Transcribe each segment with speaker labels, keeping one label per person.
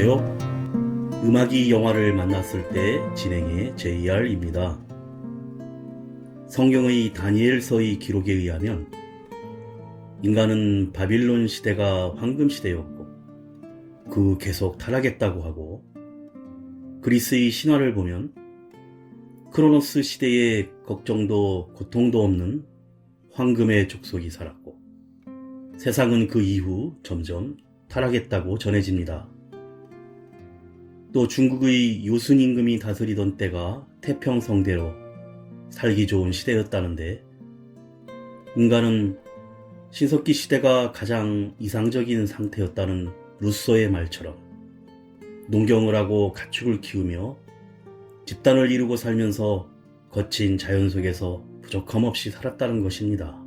Speaker 1: 안녕하세요. 음악이 영화를 만났을 때 진행의 JR입니다. 성경의 다니엘서의 기록에 의하면 인간은 바빌론 시대가 황금 시대였고 그 계속 타락했다고 하고, 그리스의 신화를 보면 크로노스 시대에 걱정도 고통도 없는 황금의 족속이 살았고, 세상은 그 이후 점점 타락했다고 전해집니다. 또 중국의 요순 임금이 다스리던 때가 태평성대로 살기 좋은 시대였다는데, 인간은 신석기 시대가 가장 이상적인 상태였다는 루소의 말처럼 농경을 하고 가축을 키우며 집단을 이루고 살면서 거친 자연 속에서 부족함 없이 살았다는 것입니다.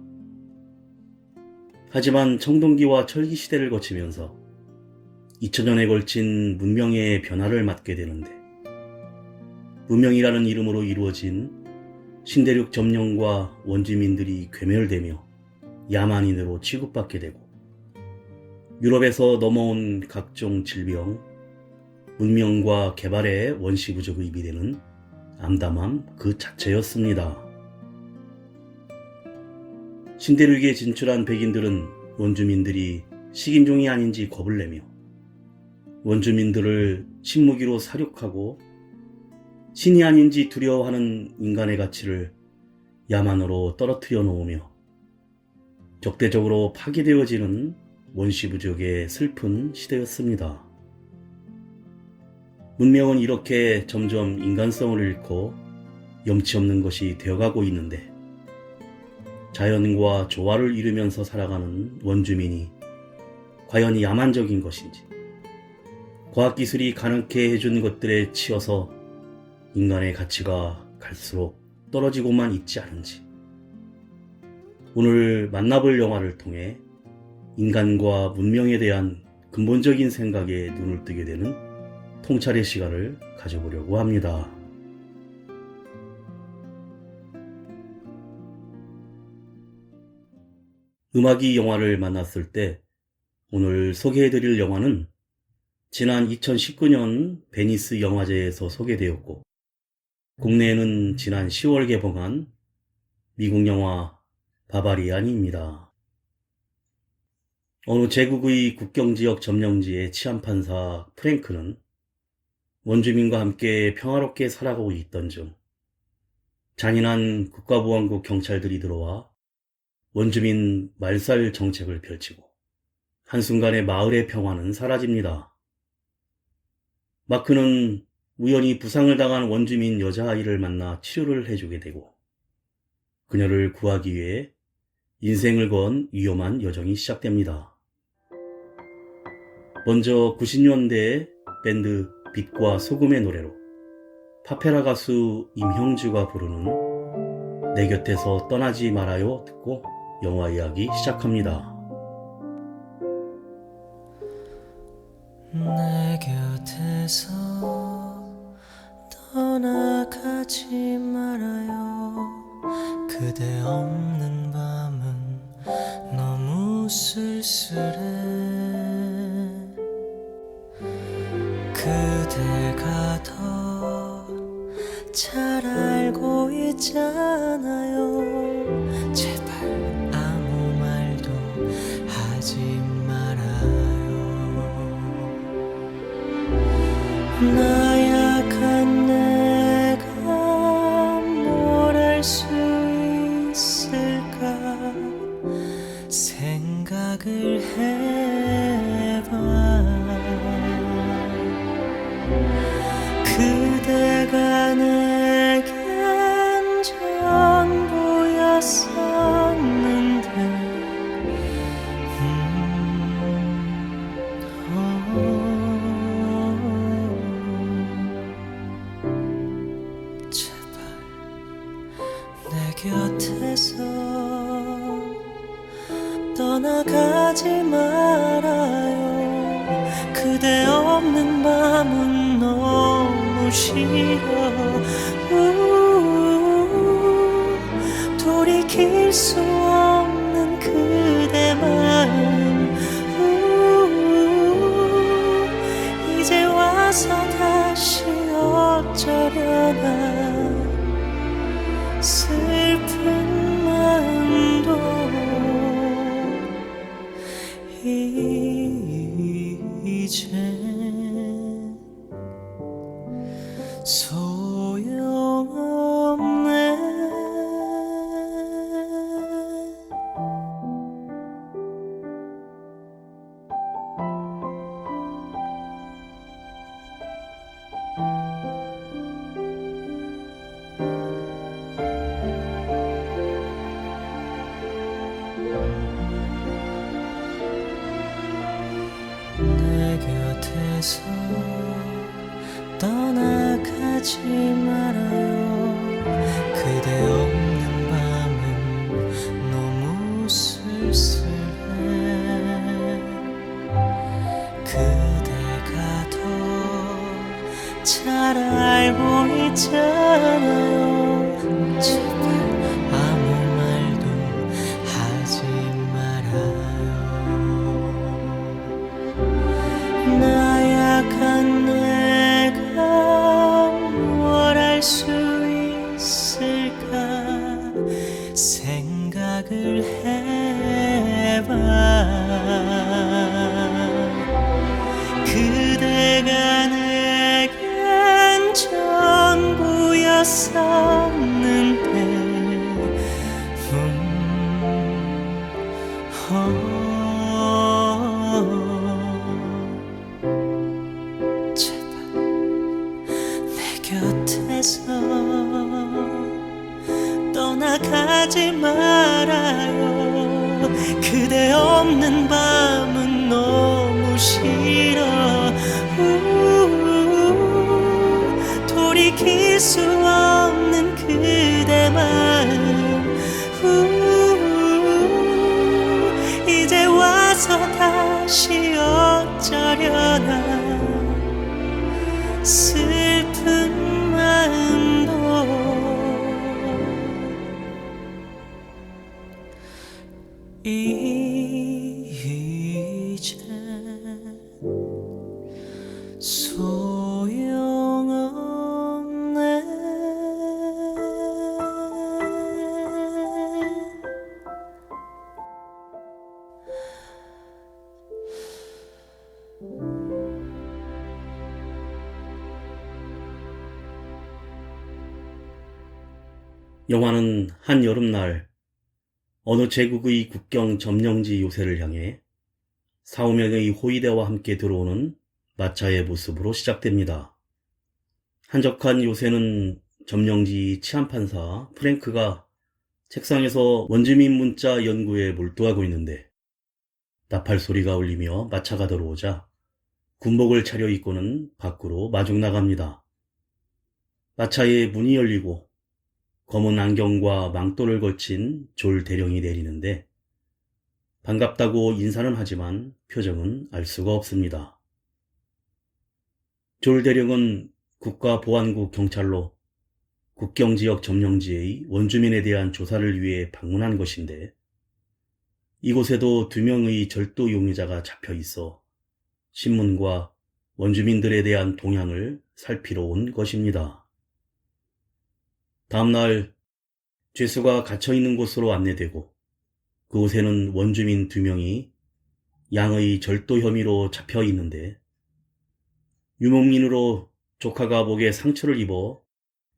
Speaker 1: 하지만 청동기와 철기 시대를 거치면서 2000년에 걸친 문명의 변화를 맞게 되는데, 문명이라는 이름으로 이루어진 신대륙 점령과 원주민들이 괴멸되며 야만인으로 취급받게 되고, 유럽에서 넘어온 각종 질병, 문명과 개발의 원시부족의 미래는 암담함 그 자체였습니다. 신대륙에 진출한 백인들은 원주민들이 식인종이 아닌지 겁을 내며 원주민들을 식무기로 사육하고, 신이 아닌지 두려워하는 인간의 가치를 야만으로 떨어뜨려 놓으며 적대적으로 파괴되어지는 원시부족의 슬픈 시대였습니다. 문명은 이렇게 점점 인간성을 잃고 염치 없는 것이 되어가고 있는데, 자연과 조화를 이루면서 살아가는 원주민이 과연 야만적인 것인지, 과학기술이 가능케 해준 것들에 치여서 인간의 가치가 갈수록 떨어지고만 있지 않은지, 오늘 만나볼 영화를 통해 인간과 문명에 대한 근본적인 생각에 눈을 뜨게 되는 통찰의 시간을 가져보려고 합니다. 음악이 영화를 만났을 때 오늘 소개해드릴 영화는 지난 2019년 베니스 영화제에서 소개되었고, 국내에는 지난 10월 개봉한 미국 영화 바바리안입니다. 어느 제국의 국경지역 점령지의 치안판사 프랭크는 원주민과 함께 평화롭게 살아가고 있던 중 잔인한 국가보안국 경찰들이 들어와 원주민 말살 정책을 펼치고 한순간에 마을의 평화는 사라집니다. 마크는 우연히 부상을 당한 원주민 여자아이를 만나 치료를 해주게 되고, 그녀를 구하기 위해 인생을 건 위험한 여정이 시작됩니다. 먼저 90년대의 밴드 빛과 소금의 노래로 파페라 가수 임형주가 부르는 내 곁에서 떠나지 말아요 듣고 영화 이야기 시작합니다.
Speaker 2: 내 곁에서 떠나가지 말아요. 그대 없는 밤은 너무 쓸쓸해. 그대가 더 잘 알고 있잖아요. 제발 아무 말도 하지 말아요. 나약한 내가 뭘 할 수 있을까 생각을 해봐. 그대가 내겐 전부였었는데, 제발 내 곁에서 떠나가지 말아요. 그대 없는 밤은 너무 싫어. 돌이킬 수 없는 그대 마음, 이제 곁에서 떠나가지 말아요. 그대 없는 밤은 너무 쓸쓸해. 그대가 더 잘 알고 있잖아요. 제발 아무 말도 하지 말아요. 나약한 내가 뭘 할 수 있을까 생각을 해봐. 그대가 내겐 전부였었는데 제발 내 곁에서 떠나가지 말아요. 그대 없는 밤은 너무 싫어. 돌이킬 수 없는 그대 마음. 이제 와서 다시 어쩌려나. 슬픈 마음도 이제 소용없네.
Speaker 1: 영화는 한 여름날 어느 제국의 국경 점령지 요새를 향해 4~5명의 호위대와 함께 들어오는 마차의 모습으로 시작됩니다. 한적한 요새는 점령지 치안판사 프랭크가 책상에서 원주민 문자 연구에 몰두하고 있는데 나팔 소리가 울리며 마차가 들어오자 군복을 차려입고는 밖으로 마중 나갑니다. 마차의 문이 열리고 검은 안경과 망토를 걸친 졸 대령이 내리는데 반갑다고 인사는 하지만 표정은 알 수가 없습니다. 졸 대령은 국가보안국 경찰로 국경지역 점령지의 원주민에 대한 조사를 위해 방문한 것인데 이곳에도 2명의 절도 용의자가 잡혀 있어 신문과 원주민들에 대한 동향을 살피러 온 것입니다. 다음날 죄수가 갇혀있는 곳으로 안내되고 그곳에는 원주민 2명이 양의 절도 혐의로 잡혀 있는데 유목민으로 조카가 목에 상처를 입어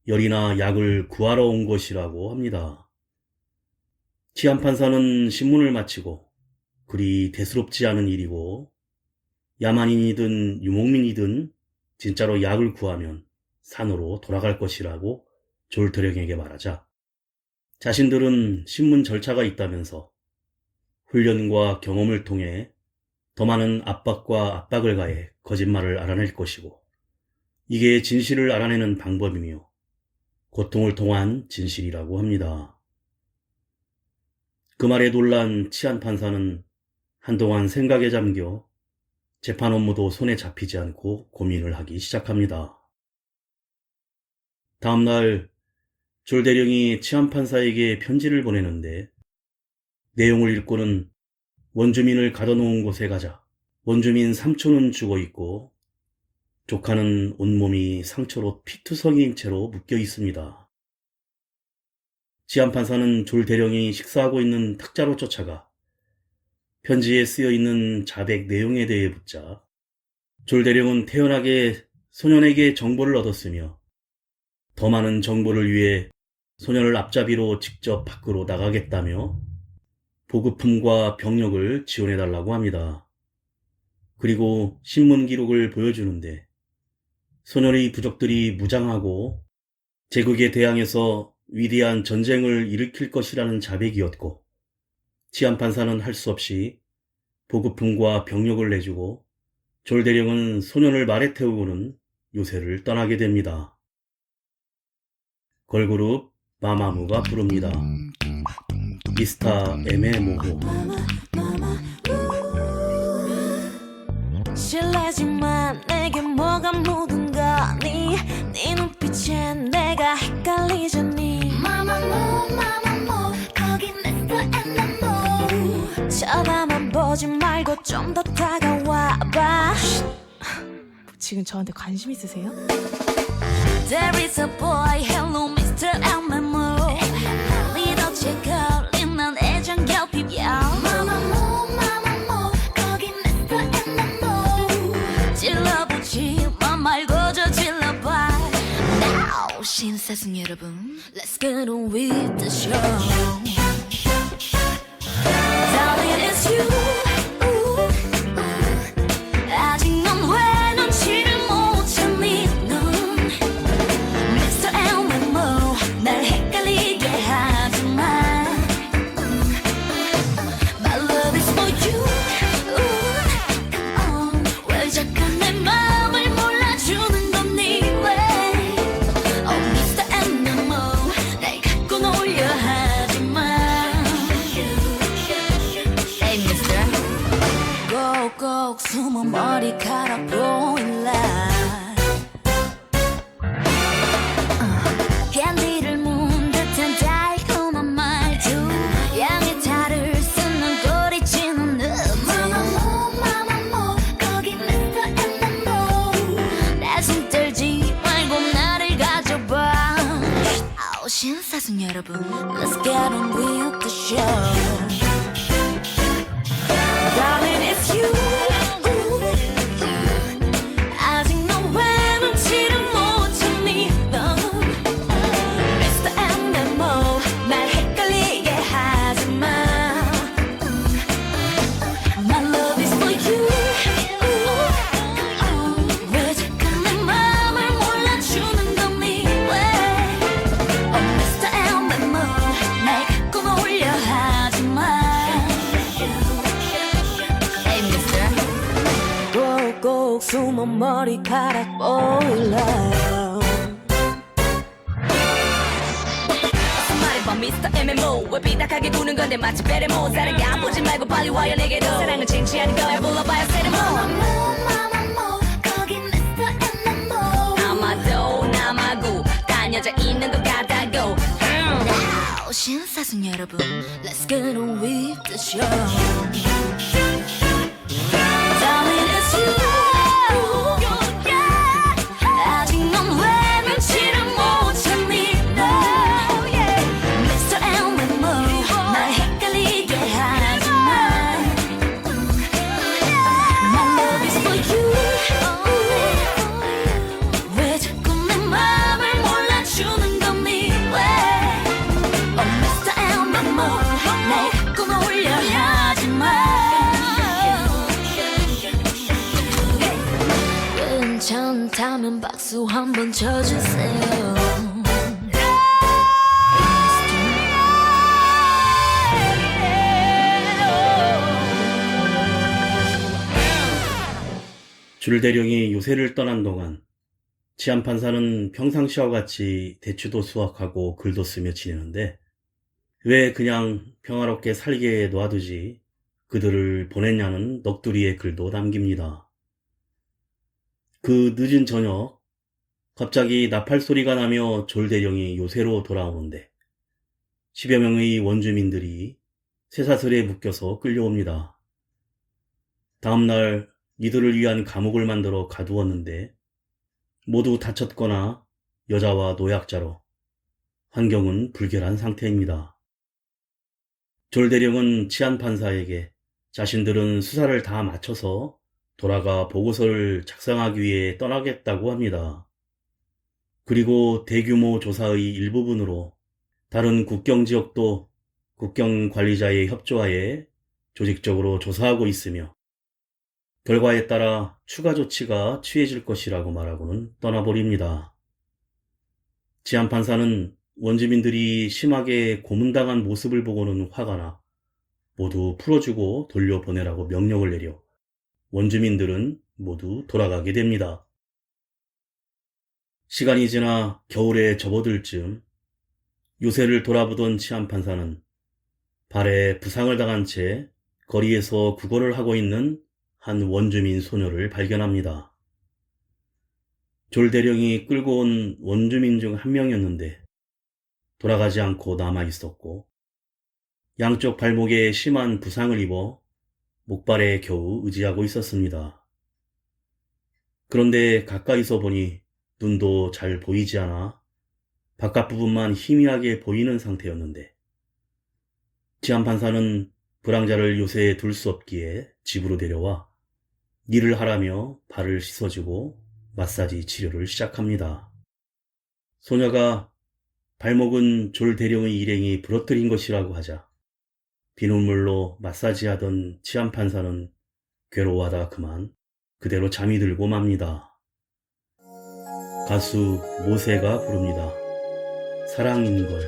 Speaker 1: 열이나 약을 구하러 온 것이라고 합니다. 치안판사는 신문을 마치고 그리 대수롭지 않은 일이고 야만인이든 유목민이든 진짜로 약을 구하면 산으로 돌아갈 것이라고 졸 대령에게 말하자 자신들은 신문 절차가 있다면서 훈련과 경험을 통해 더 많은 압박과 압박을 가해 거짓말을 알아낼 것이고 이게 진실을 알아내는 방법이며 고통을 통한 진실이라고 합니다. 그 말에 놀란 치안판사는 한동안 생각에 잠겨 재판 업무도 손에 잡히지 않고 고민을 하기 시작합니다. 다음날 졸 대령이 치안판사에게 편지를 보내는데 내용을 읽고는 원주민을 가둬놓은 곳에 가자 원주민 삼촌은 죽어있고 조카는 온몸이 상처로 피투성이인 채로 묶여 있습니다. 치안판사는 졸 대령이 식사하고 있는 탁자로 쫓아가 편지에 쓰여있는 자백 내용에 대해 묻자 졸 대령은 태연하게 소년에게 정보를 얻었으며 더 많은 정보를 위해 소년을 앞잡이로 직접 밖으로 나가겠다며 보급품과 병력을 지원해달라고 합니다. 그리고 신문 기록을 보여주는데 소년의 부족들이 무장하고 제국에 대항해서 위대한 전쟁을 일으킬 것이라는 자백이었고 치안판사는 할 수 없이 보급품과 병력을 내주고 졸대령은 소년을 말에 태우고는 요새를 떠나게 됩니다. 걸그룹 마마무가 부릅니다. 미스터 M의 모호.
Speaker 3: 실례지만 내게 뭐가 묻은 거니 네 눈빛에 내가 헷갈리잖니 마마무 거기 Mr. M 쳐다만 보지 말고 좀 더 다가와봐.
Speaker 4: 지금 저한테 관심 있으세요?
Speaker 3: There is a boy, hello Mr. M 리더치에 걸린 난 애정 결핍이야 마마무 거기 Mr. M 찔러보지만 말고 저 찔러봐 Now 신사승 여러분 Let's get on with the show Darling it's you 아직 넌 왜 눈치를 못 채니 넌 Mr. MMO 날 헷갈리게 하지마 My love is for you Come on 왜 자꾸 내 맘을 몰라주는 거니 왜 Oh Mr. MMO 날 갖고 놀려 하지마 Hey Mr. 꼭꼭 숨어 머리카락 보일라 캔디를 문 듯한 달콤한 말투 양의 탈을 쓰는 꼬리치는 늑두 마마무 거기 Mr. M 내 손 떨지 말고 나를 가져봐 아우 신사승 여러분 Let's get on with the show Darling it's you 아직 넌 왜 눈치를 못 채니 넌 Mr. MMO 날 헷갈리게 하지마 My love is for you 왜 자꾸 내 맘을 몰라주는 거니 왜 Oh Mr. MMO 날 갖고 놀려 하지마 Hey Mr. 꼭꼭 숨어 머리카락 보일라 말해봐 Mr. MMO 왜 삐딱하게 구는 건데 마치 베레모 사랑이 안 보지 말고 빨리 와요 내게로 사랑은 진지한 거야 불러봐요 세레모 마마무 거기 Mr. MMO 아마도 남아고 딴 여자 있는 것 같다고 Now 신사승 여러분 Let's get on with the show Darling it's you 아직 넌 왜 눈치를 못 채니 No Mr. MMO 날 헷갈리게 하지마 My love is for you 왜 자꾸 내 맘을 몰라주는 거니 왜 Oh Mr. MMO 날 갖고 놀려 하지마 괜찮다면 박수 한번 쳐주세요
Speaker 1: 줄대령이 요새를 떠난 동안 치안판사는 평상시와 같이 대추도 수확하고 글도 쓰며 지내는데 왜 그냥 평화롭게 살게 놔두지 그들을 보냈냐는 넋두리의 글도 남깁니다. 그 늦은 저녁 갑자기 나팔 소리가 나며 졸대령이 요새로 돌아오는데 10여 명의 원주민들이 쇠사슬에 묶여서 끌려옵니다. 다음날 이들을 위한 감옥을 만들어 가두었는데 모두 다쳤거나 여자와 노약자로 환경은 불결한 상태입니다. 졸대령은 치안판사에게 자신들은 수사를 다 마쳐서 돌아가 보고서를 작성하기 위해 떠나겠다고 합니다. 그리고 대규모 조사의 일부분으로 다른 국경지역도 국경관리자의 협조하에 조직적으로 조사하고 있으며 결과에 따라 추가 조치가 취해질 것이라고 말하고는 떠나버립니다. 치안판사는 원주민들이 심하게 고문당한 모습을 보고는 화가 나 모두 풀어주고 돌려보내라고 명령을 내려 원주민들은 모두 돌아가게 됩니다. 시간이 지나 겨울에 접어들 즈음 요새를 돌아보던 치안판사는 발에 부상을 당한 채 거리에서 구걸을 하고 있는 한 원주민 소녀를 발견합니다. 졸대령이 끌고 온 원주민 중 한 명이었는데 돌아가지 않고 남아 있었고 양쪽 발목에 심한 부상을 입어 목발에 겨우 의지하고 있었습니다. 그런데 가까이서 보니 눈도 잘 보이지 않아 바깥 부분만 희미하게 보이는 상태였는데 치안판사는 불황자를 요새에 둘 수 없기에 집으로 데려와 일을 하라며 발을 씻어주고 마사지 치료를 시작합니다. 소녀가 발목은 졸 대령의 일행이 부러뜨린 것이라고 하자 비눗물로 마사지하던 치안판사는 괴로워하다 그만 그대로 잠이 들고 맙니다. 가수 모세가 부릅니다. 사랑인걸.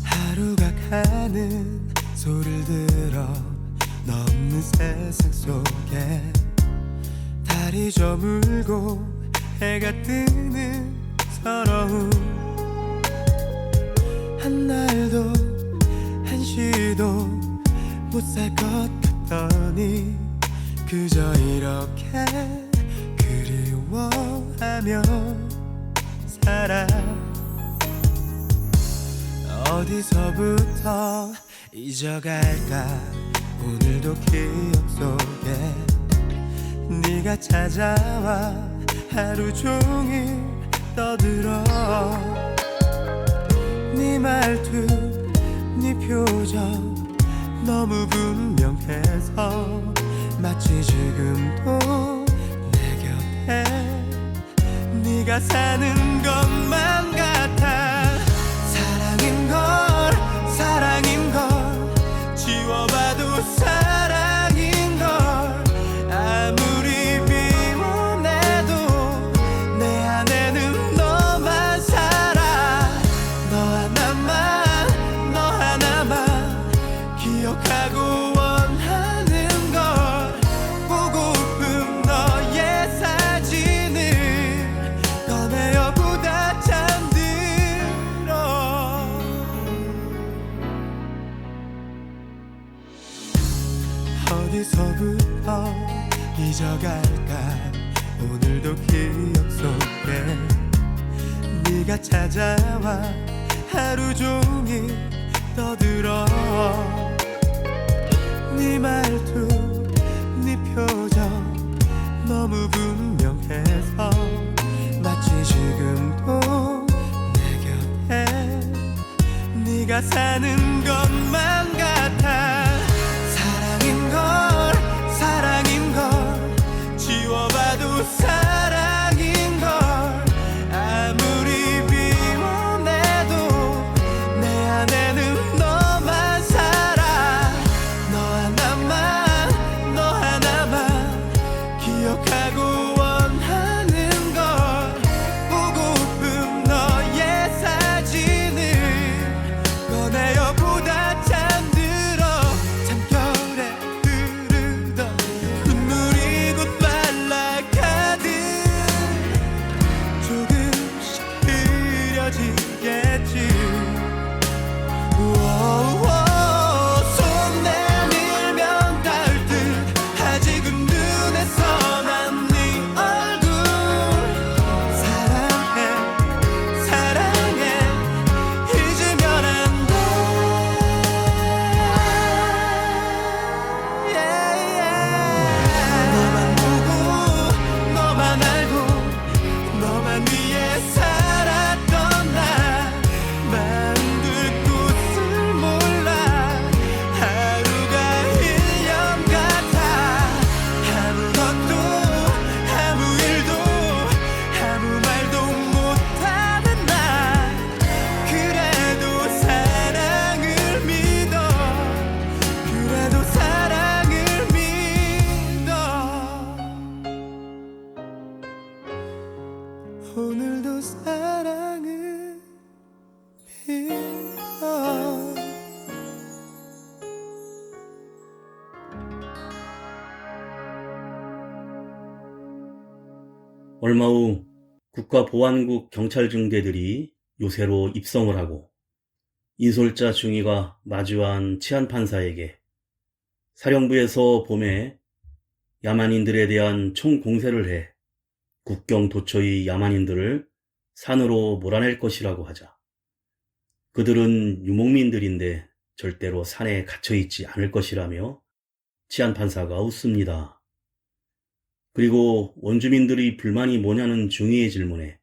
Speaker 2: 하루가 가는 소리를 들어 넘는 세상 속에 달이 저물고 해가 뜨는 서러움 한 날도 한시도 못 살 것 같더니 그저 이렇게 그리워하며 살아 어디서부터 잊어갈까 오늘도 기억 속에 네가 찾아와 하루 종일 떠들어 네 말투 네 표정 너무 분명해서 마치 지금도 내 곁에 네가 사는 것만 같아 사랑인걸 지워봐도 사랑인걸 아무리 비워내도 내 안에는 너만 살아 너 하나만 기억하고 원하는 걸 보고픈 너의 사진을 꺼내어 보다 잠들어 어디서부터 잊어갈까 오늘도 기억 속에 네가 찾아와 하루 종일 떠들어 네 말투 네 표정 너무 분명해서 마치 지금도 내 곁에 네가 사는 것만 같아 사랑인걸 지워봐도 사랑인걸 아무리 비워내도 내 안에는 너만 살아 너 하나만 기억하고 원하는 걸 보고픈 너의 사진을 꺼내어 보다 잠들어 잠결에 흐르던 눈물이 곧 말라 가듯 조금씩 흐려지겠지 손 내밀면 닿을 듯 아직은 눈에 선한 네 얼굴 사랑해 잊으면 안돼 너만 보고 너만 알고 너만 위해 살았던 나 만들 곳을 몰라 하루가 1년 같아 아무것도 아무 일도 아무 말도 못하는 나 그래도 사랑을 믿어 그래도 사랑을 믿어 오늘도 사랑을
Speaker 1: 얼마 후 국가보안국 경찰중대들이 요새로 입성을 하고 인솔자 중위가 마주한 치안판사에게 사령부에서 봄에 야만인들에 대한 총공세를 해 국경 도처의 야만인들을 산으로 몰아낼 것이라고 하자 그들은 유목민들인데 절대로 산에 갇혀있지 않을 것이라며 치안판사가 웃습니다. 그리고 원주민들의 불만이 뭐냐는 중위의 질문에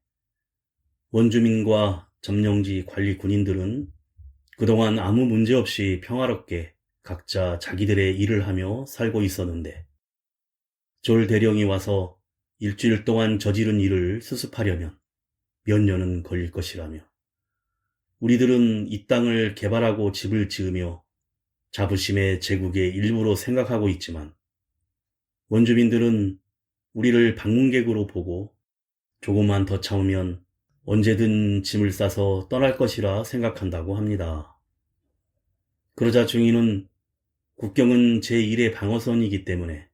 Speaker 1: 원주민과 점령지 관리 군인들은 그동안 아무 문제 없이 평화롭게 각자 자기들의 일을 하며 살고 있었는데 졸 대령이 와서 일주일 동안 저지른 일을 수습하려면 몇 년은 걸릴 것이라며 우리들은 이 땅을 개발하고 집을 지으며 자부심의 제국의 일부로 생각하고 있지만 원주민들은 우리를 방문객으로 보고 조금만 더 참으면 언제든 짐을 싸서 떠날 것이라 생각한다고 합니다. 그러자 중위는 국경은 제1의 방어선이기 때문에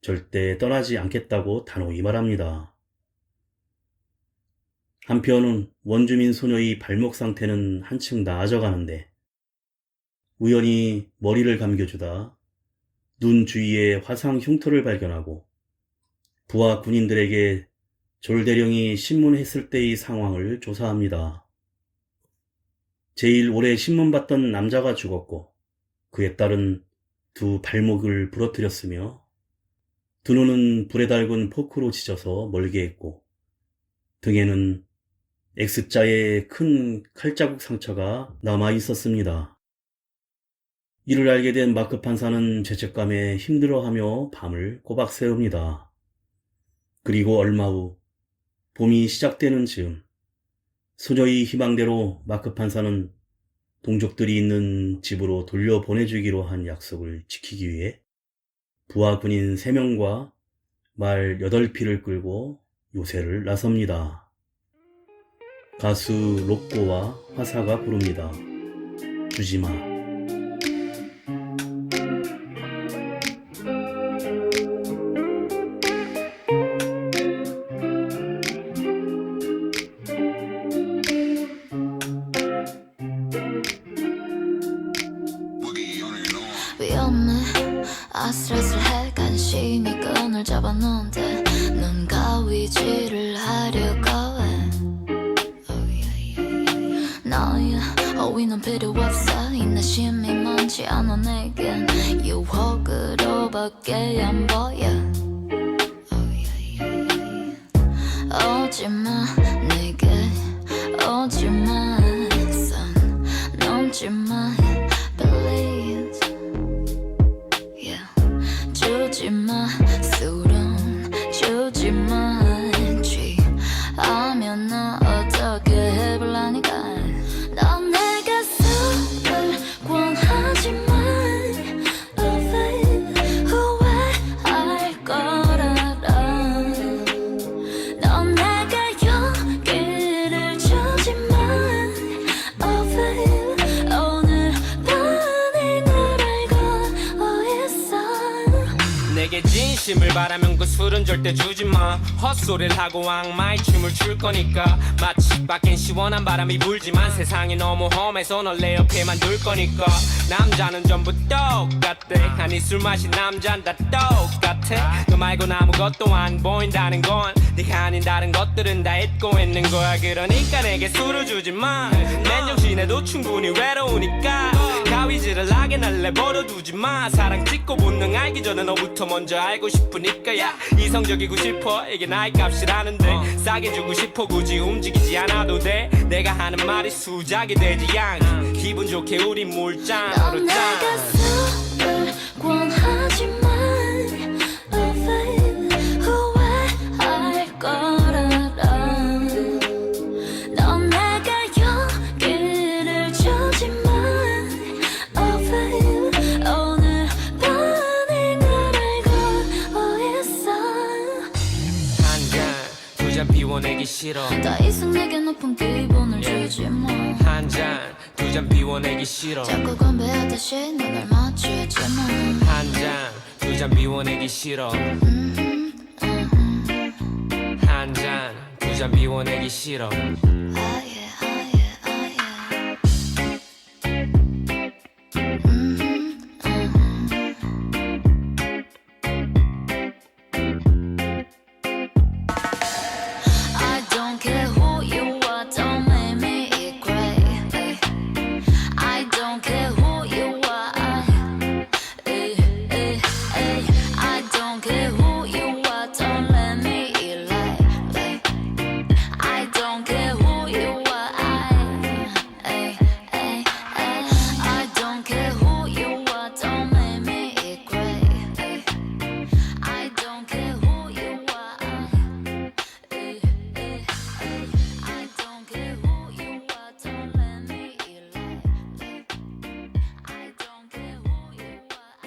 Speaker 1: 절대 떠나지 않겠다고 단호히 말합니다. 한편 원주민 소녀의 발목 상태는 한층 나아져 가는데 우연히 머리를 감겨주다 눈 주위에 화상 흉터를 발견하고 부하 군인들에게 졸대령이 신문했을 때의 상황을 조사합니다. 제일 오래 신문봤던 남자가 죽었고 그에 따른 두 발목을 부러뜨렸으며 두 눈은 불에 달군 포크로 찢어서 멀게 했고 등에는 X자의 큰 칼자국 상처가 남아 있었습니다. 이를 알게 된 마크 판사는 죄책감에 힘들어하며 밤을 꼬박 새웁니다. 그리고 얼마 후 봄이 시작되는 즈음 소녀의 희망대로 마크 판사는 동족들이 있는 집으로 돌려보내주기로 한 약속을 지키기 위해 부하 군인 3명과 말 8匹를 끌고 요새를 나섭니다. 가수 로꼬와 화사가 부릅니다. 주지마.
Speaker 3: 위험해 아슬아슬해 간신히 끈을 잡았는데 눈 가위질을 하려고 해 너의 어휘는 필요 없어 인내심이 많지 않아 내겐 유혹으로밖에 안 보여 오지마 내게 오지마 선 넘지마 please 주지마 술은 주지마 취하면 나 어떻게 해볼라니까 넌 내게 술을 권하지만 oh babe 후회할 걸 알아 넌 내게 용기를 주지만 oh babe 오늘 밤에 널 알고 있어
Speaker 5: 내게 진심을 바라면 그 술은 절대 주지마 헛소리를 하고 악마의 춤을 출 거니까 마치 밖엔 시원한 바람이 불지만 세상이 너무 험해서 널 내 옆에만 둘 거니까 남자는 전부 똑같대 아니 술 마신 남잔 다 똑같아 너 말곤 아무것도 안 보인다는 건 네가 아닌 다른 것들은 다 잊고 있는 거야 그러니까 내게 술을 주지마 맨정신에도 충분히 외로우니까 가위질을 하게 날 내버려두지마 사랑 찍고 본능 알기 전에 너부터 먼저 알고 싶으니까 야 이성적이고 싶어 이게 나의 값이라는데 싸게 주고 싶어 굳이 움직이지 않아도 돼 내가 하는 말이 수작이 되지 않게 기분 좋게 우리 물장으로
Speaker 3: 넌 내게 술을 권하지만 oh babe 후회할 걸 알아 넌 내게 용기를 주지만 oh babe 오늘 밤에 널 알고 있어
Speaker 5: 한잔 두 잔 비워내기 싫어
Speaker 3: 더 이상 내게 높은 기분을 주지마
Speaker 5: 한잔 두 잔 비워내기 싫어
Speaker 3: 자꾸 건배하듯이 눈을 맞추지마
Speaker 5: 한잔 두 잔 비워내기 싫어 한잔 잔 비워내기 싫어.
Speaker 3: I don't care who you are, don't make me cry. I don't care who you are. I don't care who you are, don't let me lie. I don't care who you are. I don't care who you are, don't make me cry. I don't care who you are. I don't care who you are, don't let me lie. I don't care who you are.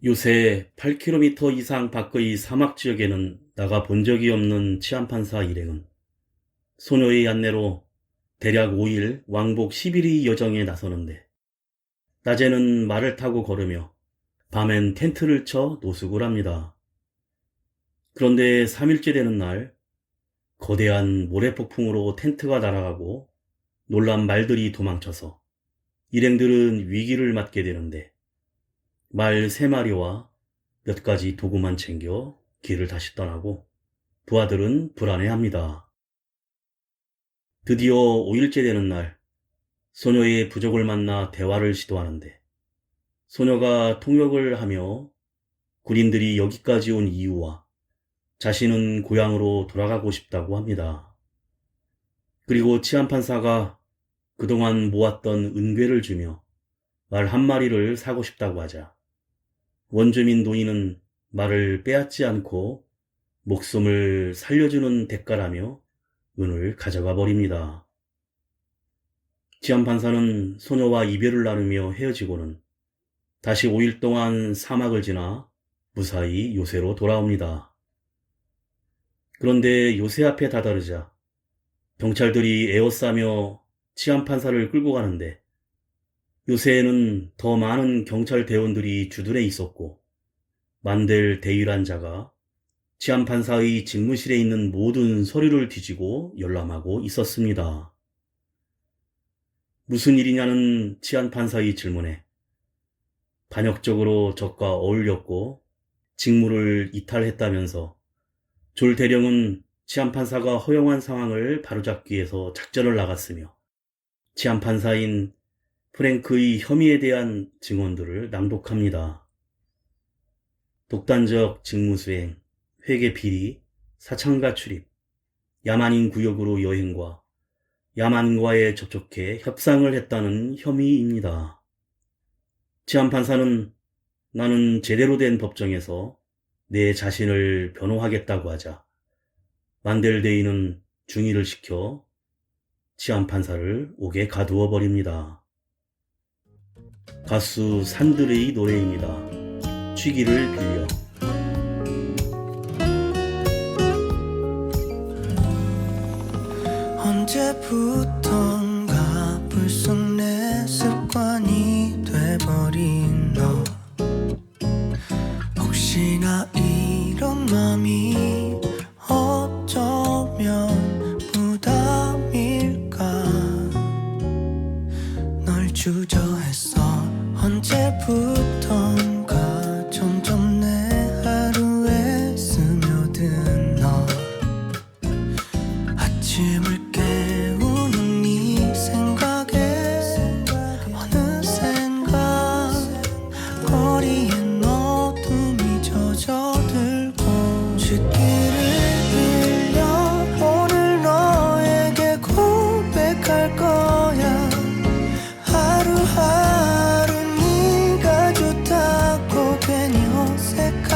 Speaker 1: 요새 8km 이상 밖의 사막 지역에는 나가 본 적이 없는 치안판사 일행은 소녀의 안내로 대략 5일 왕복 10일의 여정에 나서는데 낮에는 말을 타고 걸으며 밤엔 텐트를 쳐 노숙을 합니다. 그런데 3일째 되는 날 거대한 모래폭풍으로 텐트가 날아가고 놀란 말들이 도망쳐서 일행들은 위기를 맞게 되는데 말 3마리와 몇 가지 도구만 챙겨 길을 다시 떠나고 부하들은 불안해합니다. 드디어 5일째 되는 날 소녀의 부족을 만나 대화를 시도하는데 소녀가 통역을 하며 군인들이 여기까지 온 이유와 자신은 고향으로 돌아가고 싶다고 합니다. 그리고 치안판사가 그동안 모았던 은괴를 주며 말 1마리를 사고 싶다고 하자 원주민 노인은 말을 빼앗지 않고 목숨을 살려주는 대가라며 은을 가져가 버립니다. 치안판사는 소녀와 이별을 나누며 헤어지고는 다시 5일 동안 사막을 지나 무사히 요새로 돌아옵니다. 그런데 요새 앞에 다다르자 경찰들이 에워싸며 치안판사를 끌고 가는데 요새에는 더 많은 경찰 대원들이 주둔해 있었고 만델 대위란자가 치안판사의 집무실에 있는 모든 서류를 뒤지고 열람하고 있었습니다. 무슨 일이냐는 치안판사의 질문에 반역적으로 적과 어울렸고 직무를 이탈했다면서 졸 대령은 치안판사가 허용한 상황을 바로잡기 위해서 작전을 나갔으며 치안판사인 프랭크의 혐의에 대한 증언들을 낭독합니다. 독단적 직무수행, 회계 비리, 사창가 출입, 야만인 구역으로 여행과 야만과에 접촉해 협상을 했다는 혐의입니다. 치안판사는 나는 제대로 된 법정에서 내 자신을 변호하겠다고 하자 만델 대위는 중의를 시켜 치안판사를 옥에 가두어 버립니다. 가수 산드레의 노래입니다. 취기를 빌려.
Speaker 2: 언제부턴가 불쑥 내 습관이 돼버린 너 혹시나 이런 맘이 어쩌면 부담일까 널 주저했어 언제부턴가 점점 내 하루에 스며든 너 아침을 깨우는 네 생각에 어느샌가 거리엔 어둠이 젖어들고 쥐기를 빌려 오늘 너에게 고백할 거야 하루하루 네가 좋다고 괜히 어색한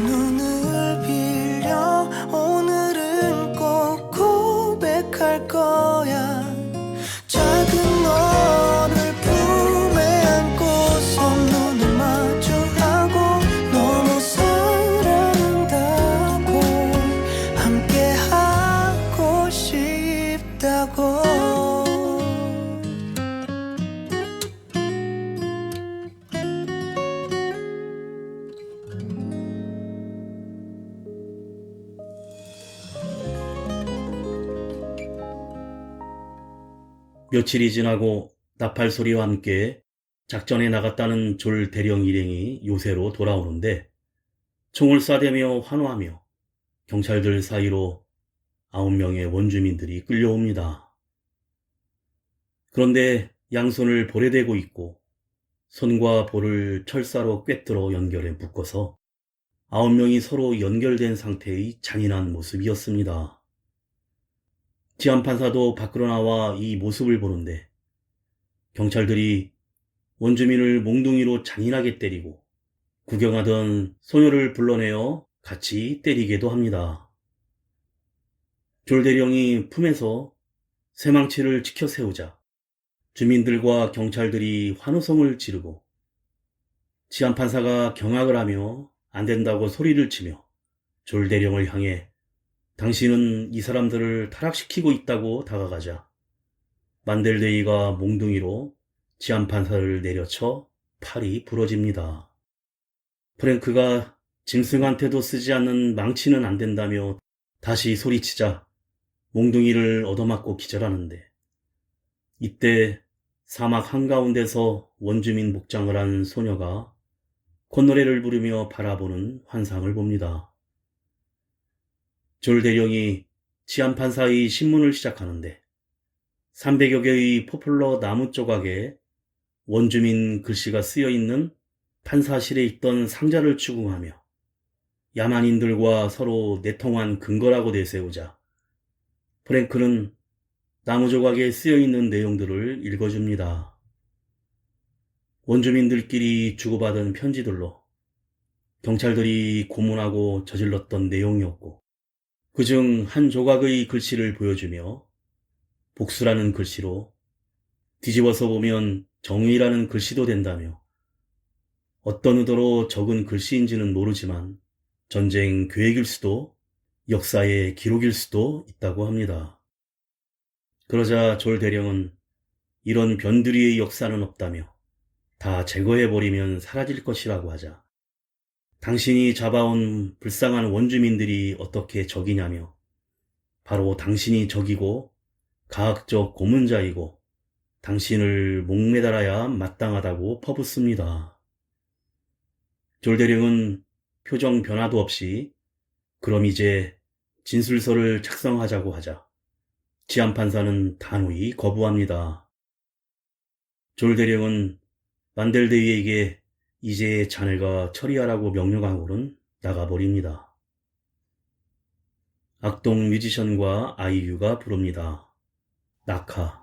Speaker 2: 눈을 빌려 오늘은 꼭 고백할 거야. 작은 너를 품에 안고서 눈을 마주하고 너무 사랑한다고 함께 하고 싶다고.
Speaker 1: 며칠이 지나고 나팔 소리와 함께 작전에 나갔다는 졸 대령 일행이 요새로 돌아오는데 총을 쏴대며 환호하며 경찰들 사이로 9명의 원주민들이 끌려옵니다. 그런데 양손을 볼에 대고 있고 손과 볼을 철사로 꿰뚫어 연결해 묶어서 9명이 서로 연결된 상태의 잔인한 모습이었습니다. 지안판사도 밖으로 나와 이 모습을 보는데 경찰들이 원주민을 몽둥이로 잔인하게 때리고 구경하던 소녀를 불러내어 같이 때리게도 합니다. 졸대령이 품에서 쇠망치를 치켜 세우자 주민들과 경찰들이 환호성을 지르고 지안판사가 경악을 하며 안 된다고 소리를 치며 졸대령을 향해 당신은 이 사람들을 타락시키고 있다고 다가가자 만델데이가 몽둥이로 지안판사를 내려쳐 팔이 부러집니다. 프랭크가 짐승한테도 쓰지 않는 망치는 안 된다며 다시 소리치자 몽둥이를 얻어맞고 기절하는데 이때 사막 한가운데서 원주민 복장을 한 소녀가 콧노래를 부르며 바라보는 환상을 봅니다. 졸대령이 지안판사의 신문을 시작하는데 300여 개의 포플러 나무 조각에 원주민 글씨가 쓰여있는 판사실에 있던 상자를 추궁하며 야만인들과 서로 내통한 근거라고 내세우자 프랭크는 나무 조각에 쓰여있는 내용들을 읽어줍니다. 원주민들끼리 주고받은 편지들로 경찰들이 고문하고 저질렀던 내용이었고 그중 한 조각의 글씨를 보여주며 복수라는 글씨로 뒤집어서 보면 정의라는 글씨도 된다며 어떤 의도로 적은 글씨인지는 모르지만 전쟁 계획일 수도 역사의 기록일 수도 있다고 합니다. 그러자 졸 대령은 이런 변두리의 역사는 없다며 다 제거해버리면 사라질 것이라고 하자 당신이 잡아온 불쌍한 원주민들이 어떻게 적이냐며 바로 당신이 적이고 가학적 고문자이고 당신을 목매달아야 마땅하다고 퍼붓습니다. 졸대령은 표정 변화도 없이 그럼 이제 진술서를 작성하자고 하자 지안판사는 단호히 거부합니다. 졸대령은 만델데이에게 이제 자네가 처리하라고 명령하고는 나가버립니다. 악동 뮤지션과 아이유가 부릅니다. 낙하.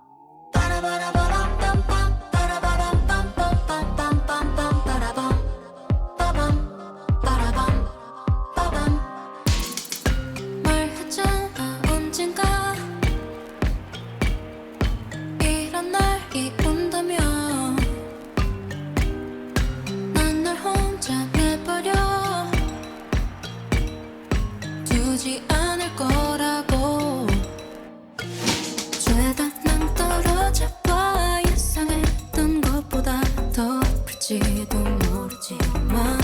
Speaker 3: 말했잖아 언젠가 이런 날이 온다면 난 널 혼자 내버려 두지 않을 거라고 죄다 낭떠러져 봐 예상했던 것보다 더 아플지도 모르지만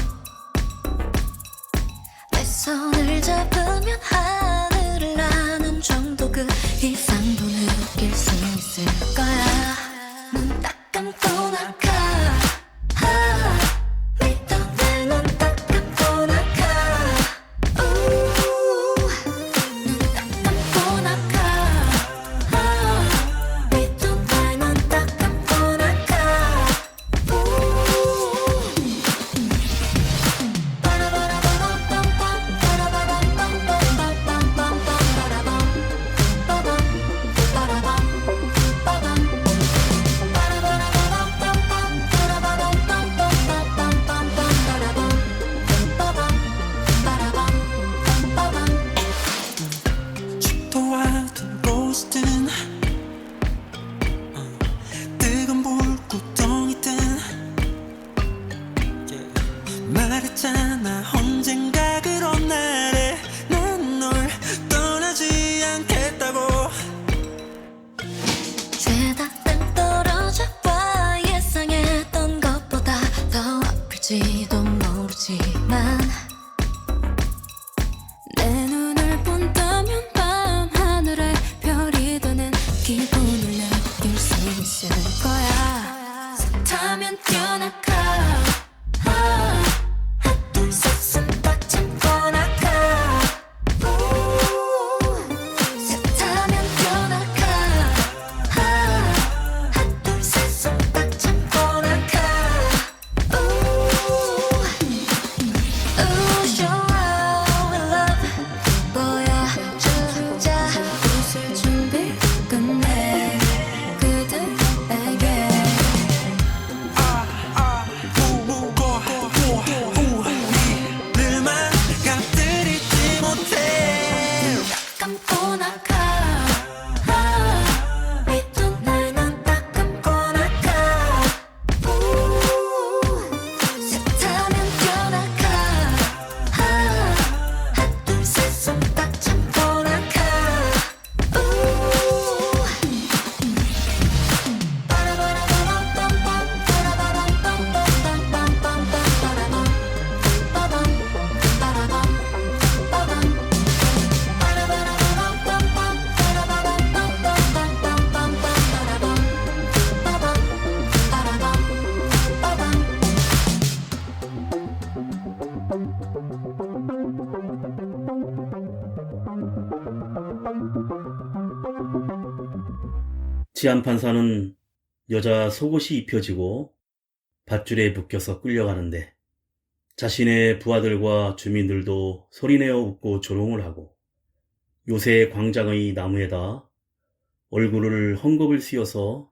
Speaker 3: 내 손을 잡으면 하늘을 나는 정도 그 이상도 느낄 수 있을 거야. 눈 딱 감고 나가 믿던 내 눈 딱 감고 나가 눈 딱 감고 나가 믿던 내 눈 딱 감고 나가
Speaker 1: 치안판사는 여자 속옷이 입혀지고 밧줄에 묶여서 끌려가는데 자신의 부하들과 주민들도 소리내어 웃고 조롱을 하고 요새 광장의 나무에다 얼굴을 헝겊을 씌워서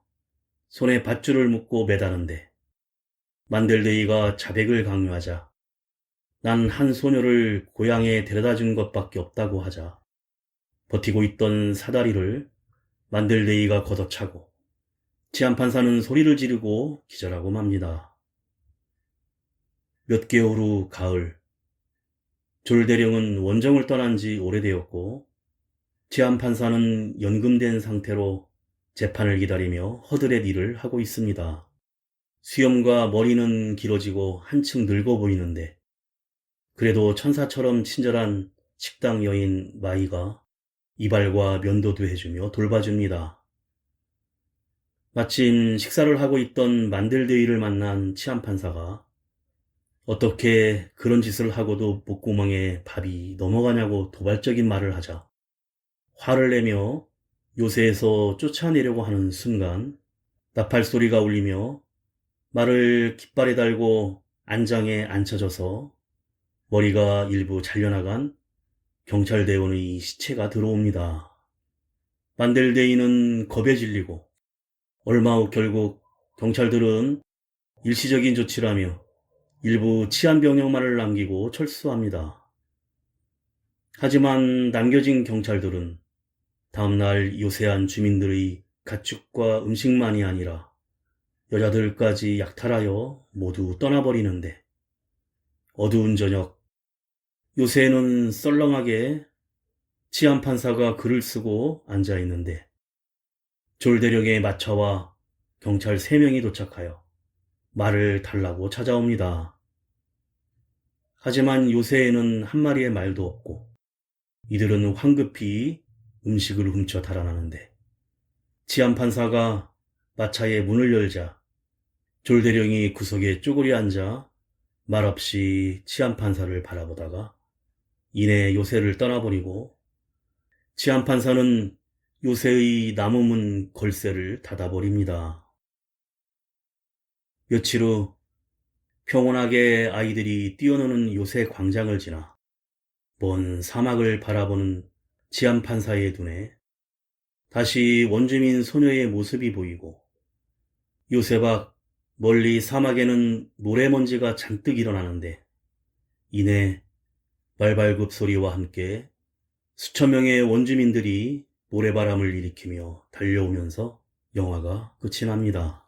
Speaker 1: 손에 밧줄을 묶고 매다는데 만델데이가 자백을 강요하자 난 한 소녀를 고향에 데려다 준 것밖에 없다고 하자 버티고 있던 사다리를 만델데이가 걷어차고 치안판사는 소리를 지르고 기절하고 맙니다. 몇 개월 후 가을, 졸대령은 원정을 떠난 지 오래되었고 치안판사는 연금된 상태로 재판을 기다리며 허드렛 일을 하고 있습니다. 수염과 머리는 길어지고 한층 늙어 보이는데 그래도 천사처럼 친절한 식당 여인 마이가 이발과 면도도 해주며 돌봐줍니다. 마침 식사를 하고 있던 만델데이를 만난 치안판사가 어떻게 그런 짓을 하고도 목구멍에 밥이 넘어가냐고 도발적인 말을 하자 화를 내며 요새에서 쫓아내려고 하는 순간 나팔 소리가 울리며 말을 깃발에 달고 안장에 앉혀져서 머리가 일부 잘려나간 경찰대원의 시체가 들어옵니다. 만델데이는 겁에 질리고 얼마 후 결국 경찰들은 일시적인 조치라며 일부 치안병력만을 남기고 철수합니다. 하지만 남겨진 경찰들은 다음날 요새한 주민들의 가축과 음식만이 아니라 여자들까지 약탈하여 모두 떠나버리는데 어두운 저녁 요새는 썰렁하게 치안판사가 글을 쓰고 앉아있는데 졸대령의 마차와 경찰 3명이 도착하여 말을 달라고 찾아옵니다. 하지만 요새에는 한 마리의 말도 없고 이들은 황급히 음식을 훔쳐 달아나는데 치안판사가 마차의 문을 열자 졸대령이 구석에 쪼그려 앉아 말없이 치안판사를 바라보다가 이내 요새를 떠나버리고 치안판사는 요새의 나무문 걸쇠를 닫아버립니다. 며칠 후 평온하게 아이들이 뛰어노는 요새 광장을 지나 먼 사막을 바라보는 치안판사의 눈에 다시 원주민 소녀의 모습이 보이고 요새 밖 멀리 사막에는 모래먼지가 잔뜩 일어나는데 이내 말발굽 소리와 함께 수천 명의 원주민들이 모래바람을 일으키며 달려오면서 영화가 끝이 납니다.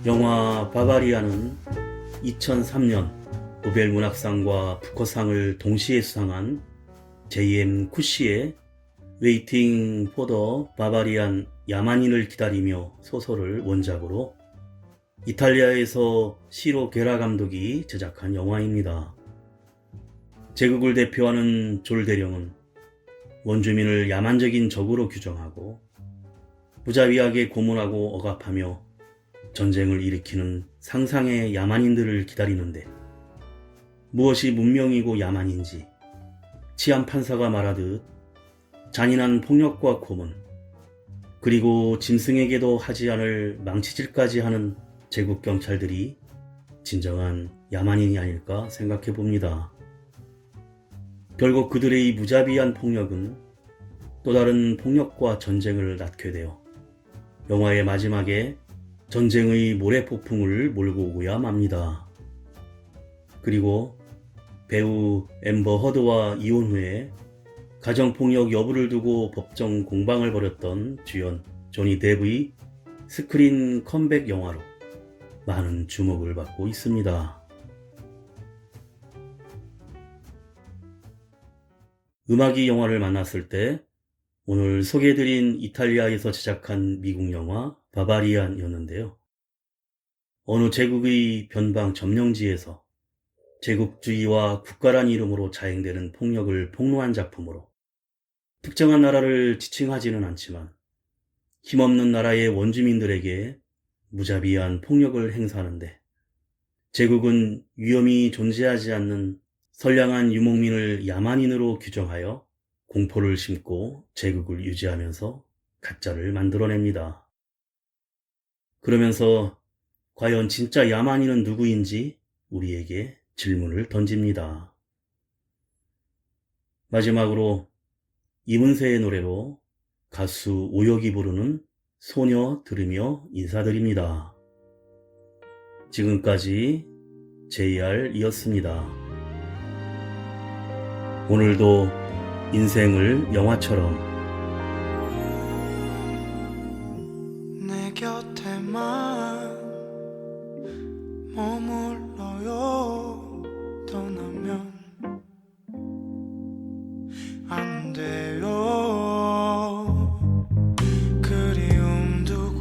Speaker 1: 영화 바바리아는 2003년 노벨문학상과 부커상을 동시에 수상한 J.M. 쿠시의 Waiting for the Barbarian 야만인을 기다리며 소설을 원작으로 이탈리아에서 시로 게라 감독이 제작한 영화입니다. 제국을 대표하는 졸대령은 원주민을 야만적인 적으로 규정하고 무자비하게 고문하고 억압하며 전쟁을 일으키는 상상의 야만인들을 기다리는데 무엇이 문명이고 야만인지 치안판사가 말하듯 잔인한 폭력과 고문 그리고 짐승에게도 하지 않을 망치질까지 하는 제국 경찰들이 진정한 야만인이 아닐까 생각해 봅니다. 결국 그들의 무자비한 폭력은 또 다른 폭력과 전쟁을 낳게 되어 영화의 마지막에 전쟁의 모래폭풍을 몰고 오고야 맙니다. 그리고 배우 앰버 허드와 이혼 후에 가정폭력 여부를 두고 법정 공방을 벌였던 주연 조니 뎁의 스크린 컴백 영화로 많은 주목을 받고 있습니다. 음악이 영화를 만났을 때 오늘 소개해드린 이탈리아에서 제작한 미국 영화 바바리안이었는데요. 어느 제국의 변방 점령지에서 제국주의와 국가란 이름으로 자행되는 폭력을 폭로한 작품으로 특정한 나라를 지칭하지는 않지만 힘없는 나라의 원주민들에게 무자비한 폭력을 행사하는데 제국은 위험이 존재하지 않는 선량한 유목민을 야만인으로 규정하여 공포를 심고 제국을 유지하면서 가짜를 만들어냅니다. 그러면서 과연 진짜 야만인은 누구인지 우리에게 질문을 던집니다. 마지막으로 이문세의 노래로 가수 오혁이 부르는 소녀 들으며 인사드립니다. 지금까지 JR이었습니다. 오늘도 인생을 영화처럼
Speaker 2: 내 곁에만 머물러요. 떠나면 안 돼요. 그리움 두고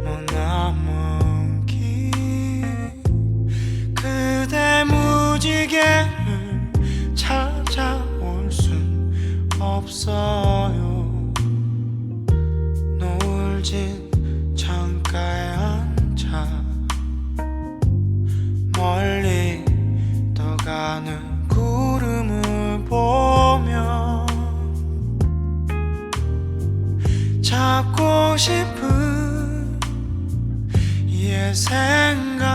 Speaker 2: 머나먼 길 그대 무지개를 찾아올 순 없어요. 노을 진 창가에 앉아 멀리 떠가는 구름을 보며 찾고 싶은 옛 생각